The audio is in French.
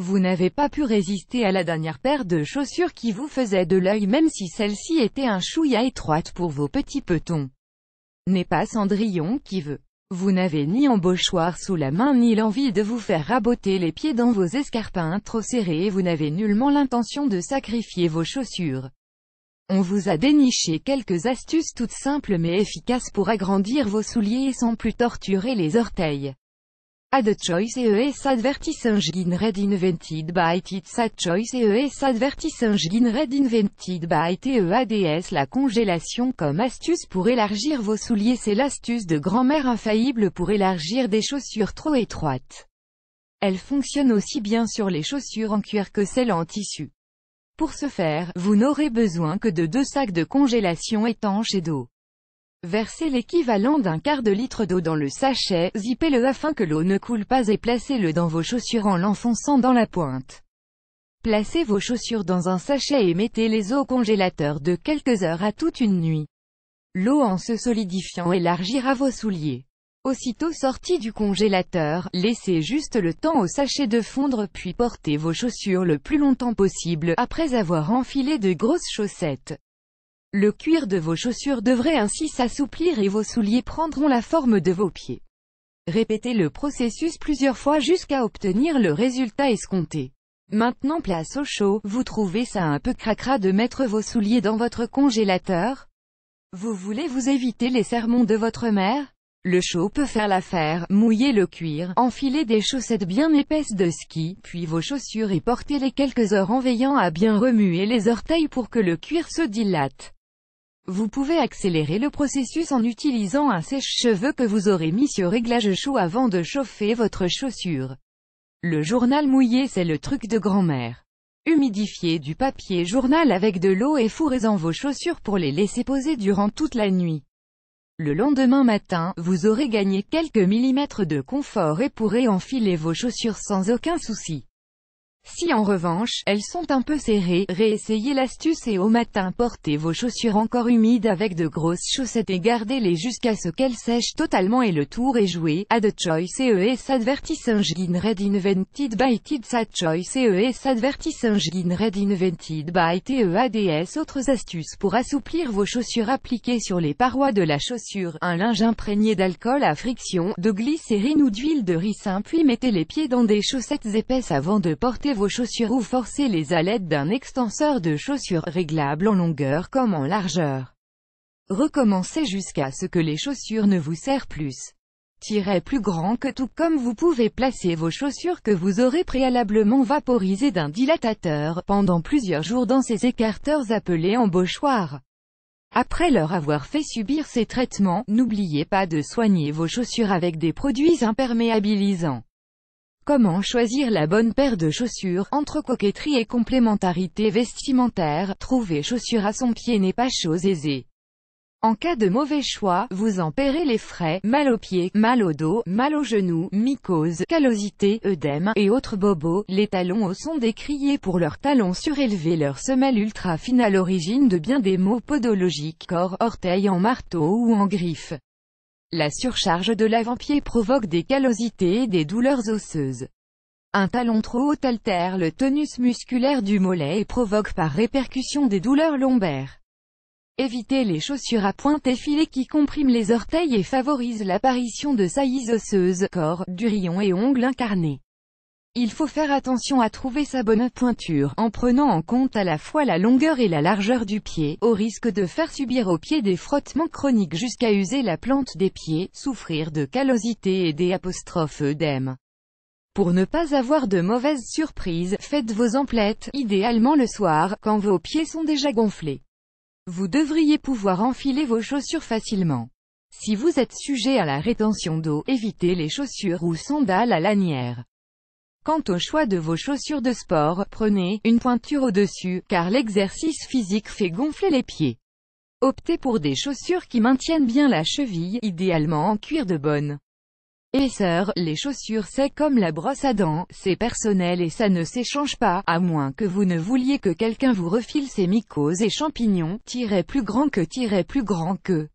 Vous n'avez pas pu résister à la dernière paire de chaussures qui vous faisait de l'œil même si celle-ci était un chouïa étroite pour vos petits petons. N'est pas Cendrillon qui veut. Vous n'avez ni embauchoir sous la main ni l'envie de vous faire raboter les pieds dans vos escarpins trop serrés et vous n'avez nullement l'intention de sacrifier vos chaussures. On vous a déniché quelques astuces toutes simples mais efficaces pour agrandir vos souliers et sans plus torturer les orteils. Add choice ES advertising red invented by It's Add choice ES advertising red invented by TEADS. La congélation comme astuce pour élargir vos souliers. C'est l'astuce de grand-mère infaillible pour élargir des chaussures trop étroites. Elle fonctionne aussi bien sur les chaussures en cuir que celles en tissu. Pour ce faire, vous n'aurez besoin que de 2 sacs de congélation étanches et d'eau. Versez l'équivalent d'un quart de litre d'eau dans le sachet, zippez-le afin que l'eau ne coule pas et placez-le dans vos chaussures en l'enfonçant dans la pointe. Placez vos chaussures dans un sachet et mettez-les au congélateur de quelques heures à toute une nuit. L'eau en se solidifiant élargira vos souliers. Aussitôt sortis du congélateur, laissez juste le temps au sachet de fondre puis portez vos chaussures le plus longtemps possible après avoir enfilé de grosses chaussettes. Le cuir de vos chaussures devrait ainsi s'assouplir et vos souliers prendront la forme de vos pieds. Répétez le processus plusieurs fois jusqu'à obtenir le résultat escompté. Maintenant place au chaud. Vous trouvez ça un peu cracra de mettre vos souliers dans votre congélateur? Vous voulez vous éviter les sermons de votre mère? Le chaud peut faire l'affaire. Mouillez le cuir, enfilez des chaussettes bien épaisses de ski, puis vos chaussures et portez-les quelques heures en veillant à bien remuer les orteils pour que le cuir se dilate. Vous pouvez accélérer le processus en utilisant un sèche-cheveux que vous aurez mis sur réglage chaud avant de chauffer votre chaussure. Le journal mouillé, c'est le truc de grand-mère. Humidifiez du papier journal avec de l'eau et fourrez-en vos chaussures pour les laisser poser durant toute la nuit. Le lendemain matin, vous aurez gagné quelques millimètres de confort et pourrez enfiler vos chaussures sans aucun souci. Si en revanche, elles sont un peu serrées, réessayez l'astuce et au matin portez vos chaussures encore humides avec de grosses chaussettes et gardez-les jusqu'à ce qu'elles sèchent totalement et le tour est joué. Add choice ES advertising red invented by Kids. Add choice ES advertising red invented by TEADS. Autres astuces pour assouplir vos chaussures. Appliquez sur les parois de la chaussure un linge imprégné d'alcool à friction, de glycérine ou d'huile de ricin puis mettez les pieds dans des chaussettes épaisses avant de porter vos chaussures ou forcez-les à l'aide d'un extenseur de chaussures réglable en longueur comme en largeur. Recommencez jusqu'à ce que les chaussures ne vous serrent plus. Tirez plus grand que tout comme vous pouvez placer vos chaussures que vous aurez préalablement vaporisées d'un dilatateur pendant plusieurs jours dans ces écarteurs appelés embauchoirs. Après leur avoir fait subir ces traitements, n'oubliez pas de soigner vos chaussures avec des produits imperméabilisants. Comment choisir la bonne paire de chaussures? Entre coquetterie et complémentarité vestimentaire, trouver chaussures à son pied n'est pas chose aisée. En cas de mauvais choix, vous en paierez les frais, mal aux pieds, mal au dos, mal aux genoux, mycose, callosité, œdème, et autres bobos. Les talons hauts sont décriés pour leurs talons surélevés, leurs semelles ultra fines à l'origine de bien des maux podologiques, corps, orteils en marteau ou en griffe. La surcharge de l'avant-pied provoque des callosités et des douleurs osseuses. Un talon trop haut altère le tonus musculaire du mollet et provoque par répercussion des douleurs lombaires. Évitez les chaussures à pointe effilée qui compriment les orteils et favorisent l'apparition de saillies osseuses, corps, durillons et ongles incarnés. Il faut faire attention à trouver sa bonne pointure, en prenant en compte à la fois la longueur et la largeur du pied, au risque de faire subir aux pieds des frottements chroniques jusqu'à user la plante des pieds, souffrir de callosité et des œdèmes. Pour ne pas avoir de mauvaises surprises, faites vos emplettes, idéalement le soir, quand vos pieds sont déjà gonflés. Vous devriez pouvoir enfiler vos chaussures facilement. Si vous êtes sujet à la rétention d'eau, évitez les chaussures ou sandales à lanière. Quant au choix de vos chaussures de sport, prenez une pointure au-dessus, car l'exercice physique fait gonfler les pieds. Optez pour des chaussures qui maintiennent bien la cheville, idéalement en cuir de bonne épaisseur. Les chaussures c'est comme la brosse à dents, c'est personnel et ça ne s'échange pas, à moins que vous ne vouliez que quelqu'un vous refile ses mycoses et champignons. Plus grand que.